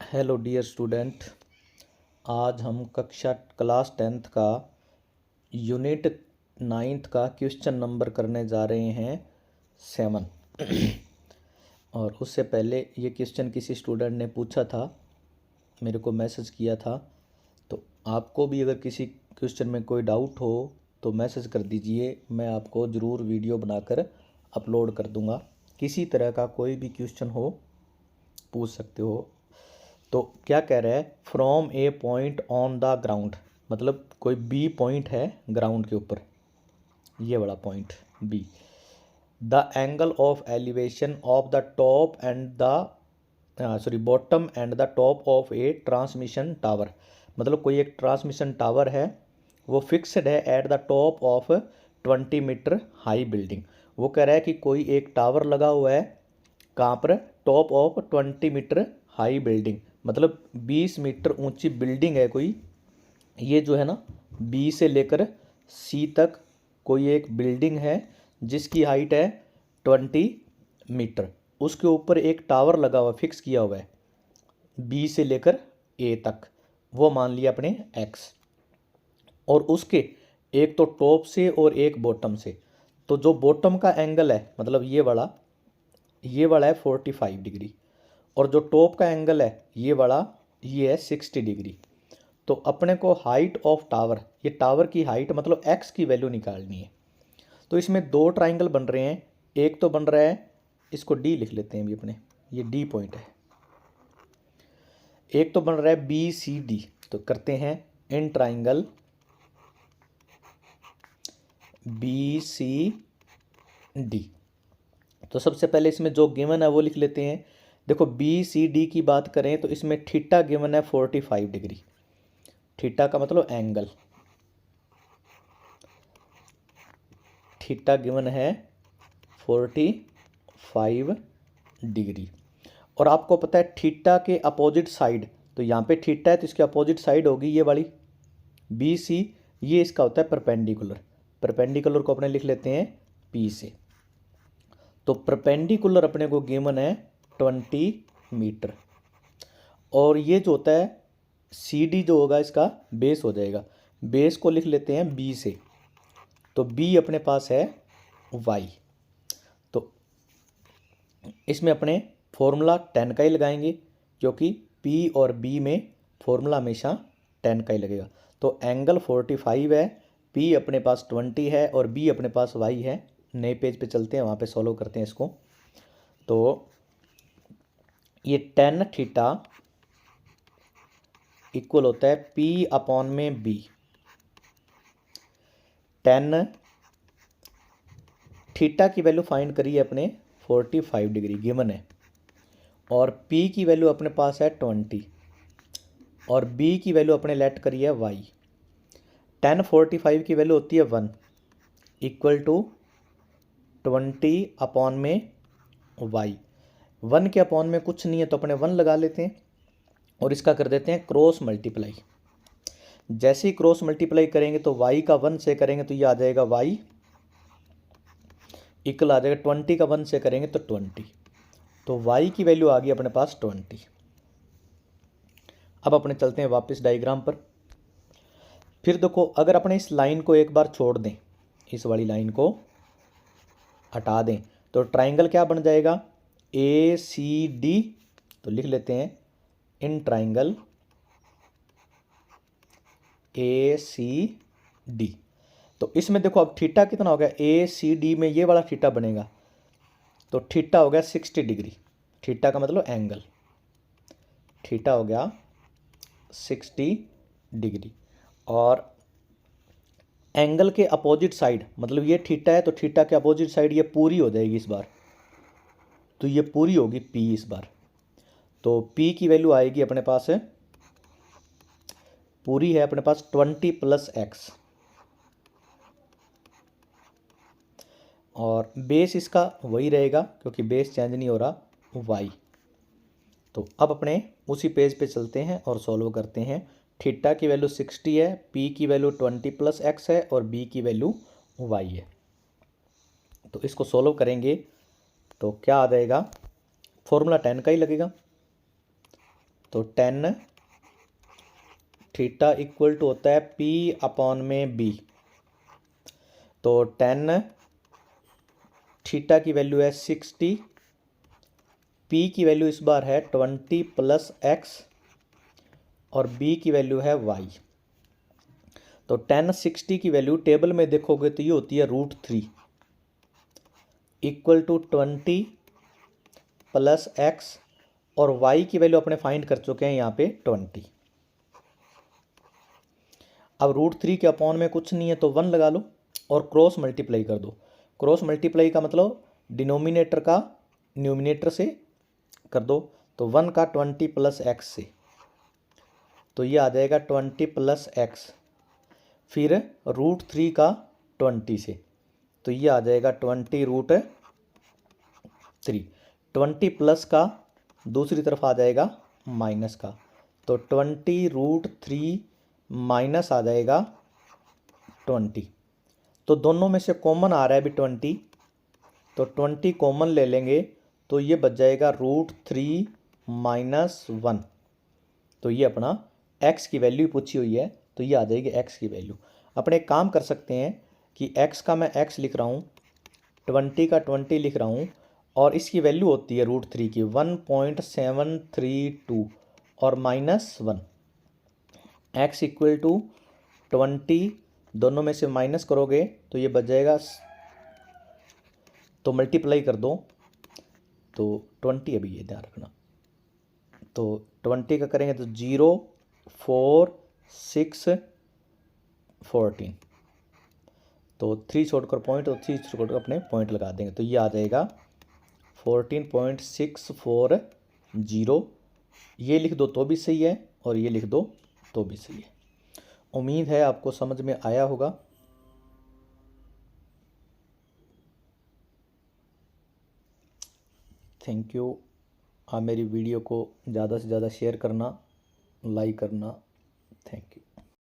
Hello dear student. आज हम कक्षा क्लास 10th का यूनिट 9th का क्वेश्चन नंबर करने जा रहे हैं 7। और उससे पहले ये क्वेश्चन किसी स्टूडेंट ने पूछा था, मेरे को मैसेज किया था। तो आपको भी अगर किसी क्वेश्चन में कोई डाउट हो तो मैसेज कर दीजिए, मैं आपको ज़रूर वीडियो बनाकर अपलोड कर दूंगा। किसी तरह का कोई भी क्वेश्चन हो पूछ सकते हो। तो क्या कह रहा है, from A point on the ground, मतलब कोई बी पॉइंट है ग्राउंड के ऊपर, ये वाला point B. The angle of elevation of the top and the bottom and the top of a transmission tower, मतलब कोई एक ट्रांसमिशन टावर है, वो फिक्स्ड है at the top of 20 metre high building. वो कह रहा है कि कोई एक टावर लगा हुआ है, कहाँ पर, top of 20 metre high building, मतलब 20 मीटर ऊंची बिल्डिंग है कोई। ये जो है ना, बी से लेकर सी तक कोई एक बिल्डिंग है जिसकी हाइट है 20 मीटर। उसके ऊपर एक टावर लगा हुआ, फिक्स किया हुआ है बी से लेकर ए तक, वो मान लिया अपने एक्स। और उसके एक तो टॉप से और एक बॉटम से। तो जो बॉटम का एंगल है, मतलब ये वाला है 45 डिग्री, और जो टॉप का एंगल है ये है 60 डिग्री। तो अपने को हाइट ऑफ टावर, ये टावर की हाइट मतलब एक्स की वैल्यू निकालनी है। तो इसमें दो ट्राइंगल बन रहे हैं। एक तो बन रहा है, इसको डी लिख लेते हैं अभी अपने, ये डी पॉइंट है। एक तो बन रहा है बी सी डी। तो करते हैं in triangle B C D. तो सबसे पहले इसमें जो गिवन है वो लिख लेते हैं। देखो बी सी डी की बात करें तो इसमें थीटा गिवन है 45 डिग्री। थीटा का मतलब एंगल, थीटा गिवन है 45 डिग्री। और आपको पता है थीटा के अपोजिट साइड, तो यहाँ पे थीटा है तो इसके अपोजिट साइड होगी ये वाली बी सी, ये इसका होता है परपेंडिकुलर। परपेंडिकुलर को अपने लिख लेते हैं पी से। तो परपेंडिकुलर अपने को गिवन है 20 मीटर। और ये जो होता है सी डी जो होगा इसका बेस हो जाएगा, बेस को लिख लेते हैं बी से। तो बी अपने पास है वाई। तो इसमें अपने फॉर्मूला 10 का ही लगाएंगे, क्योंकि पी और बी में फॉर्मूला हमेशा 10 का ही लगेगा। तो एंगल 45 है, पी अपने पास 20 है और बी अपने पास वाई है। नए पेज पे चलते हैं, वहाँ पे सॉल्व करते हैं इसको। तो ये 10 थीटा इक्वल होता है पी अपॉन में बी। 10 थीटा की वैल्यू फाइंड करिए अपने 45 डिग्री गिवन है, और पी की वैल्यू अपने पास है 20, और बी की वैल्यू अपने लेट करी है वाई। 10 45 की वैल्यू होती है 1, इक्वल टू 20 अपॉन में वाई। 1 के अपॉन में कुछ नहीं है तो अपने 1 लगा लेते हैं, और इसका कर देते हैं क्रॉस मल्टीप्लाई। जैसे ही क्रॉस मल्टीप्लाई करेंगे तो वाई का 1 से करेंगे तो ये आ जाएगा वाई इक्वल आ जाएगा 20 का 1 से करेंगे तो 20। तो वाई की वैल्यू आ गई अपने पास 20। अब अपने चलते हैं वापस डायग्राम पर। फिर देखो, अगर अपने इस लाइन को एक बार छोड़ दें, इस वाली लाइन को हटा दें, तो ट्राइंगल क्या बन जाएगा, ए सी डी। तो लिख लेते हैं in triangle A C D. तो इसमें देखो अब थीटा कितना हो गया, ए सी डी में ये वाला थीटा बनेगा, तो थीटा हो गया 60 डिग्री। थीटा का मतलब एंगल, थीटा हो गया 60 डिग्री। और एंगल के अपोजिट साइड, मतलब ये थीटा है तो थीटा के अपोजिट साइड ये पूरी हो जाएगी इस बार, तो ये पूरी होगी पी इस बार। तो पी की वैल्यू आएगी अपने पास है, पूरी है अपने पास 20 प्लस एक्स, और बेस इसका वही रहेगा क्योंकि बेस चेंज नहीं हो रहा, वाई। तो अब अपने उसी पेज पे चलते हैं और सॉल्व करते हैं। थीटा की वैल्यू 60 है, पी की वैल्यू 20 प्लस एक्स है, और बी की वैल्यू वाई है। तो इसको सॉल्व करेंगे तो क्या आ जाएगा, फॉर्मूला 10 का ही लगेगा। तो टेन थीटा इक्वल टू होता है P अपॉन में B। तो टेन थीटा की वैल्यू है 60, P की वैल्यू इस बार है 20 प्लस x और B की वैल्यू है y। तो टेन 60 की वैल्यू टेबल में देखोगे तो ये होती है √3 इक्वल टू 20 प्लस x और y की वैल्यू अपने फाइंड कर चुके हैं यहाँ पे 20। अब √3 के अपॉन में कुछ नहीं है तो 1 लगा लो और क्रॉस मल्टीप्लाई कर दो। क्रॉस मल्टीप्लाई का मतलब डिनोमिनेटर का न्यूमिनेटर से कर दो। तो 1 का 20 प्लस एक्स से, तो ये आ जाएगा 20 प्लस एक्स। फिर √3 का 20 से, तो ये आ जाएगा 20 √3। 20 प्लस का दूसरी तरफ आ जाएगा माइनस का, तो 20 √3 माइनस आ जाएगा 20। तो दोनों में से कॉमन आ रहा है अभी 20, तो 20 कॉमन ले लेंगे तो ये बच जाएगा √3 माइनस 1। तो ये अपना x की वैल्यू पूछी हुई है, तो ये आ जाएगी x की वैल्यू। अपने एक काम कर सकते हैं कि x का मैं x लिख रहा हूँ, 20 का 20 लिख रहा हूँ और इसकी वैल्यू होती है √3 की 1.732 और माइनस 1। x इक्वल टू 20, दोनों में से माइनस करोगे तो ये बच जाएगा, तो मल्टीप्लाई कर दो तो 20 अभी ये ध्यान रखना। तो 20 का करेंगे तो 0 4 6 14, तो 3 छोड़कर पॉइंट और 3 छोड़कर अपने पॉइंट लगा देंगे तो ये आ जाएगा 14.640। ये लिख दो तो भी सही है और ये लिख दो तो भी सही है। उम्मीद है आपको समझ में आया होगा। Thank you. आप मेरी वीडियो को ज़्यादा से ज़्यादा शेयर करना, लाइक करना। Thank you.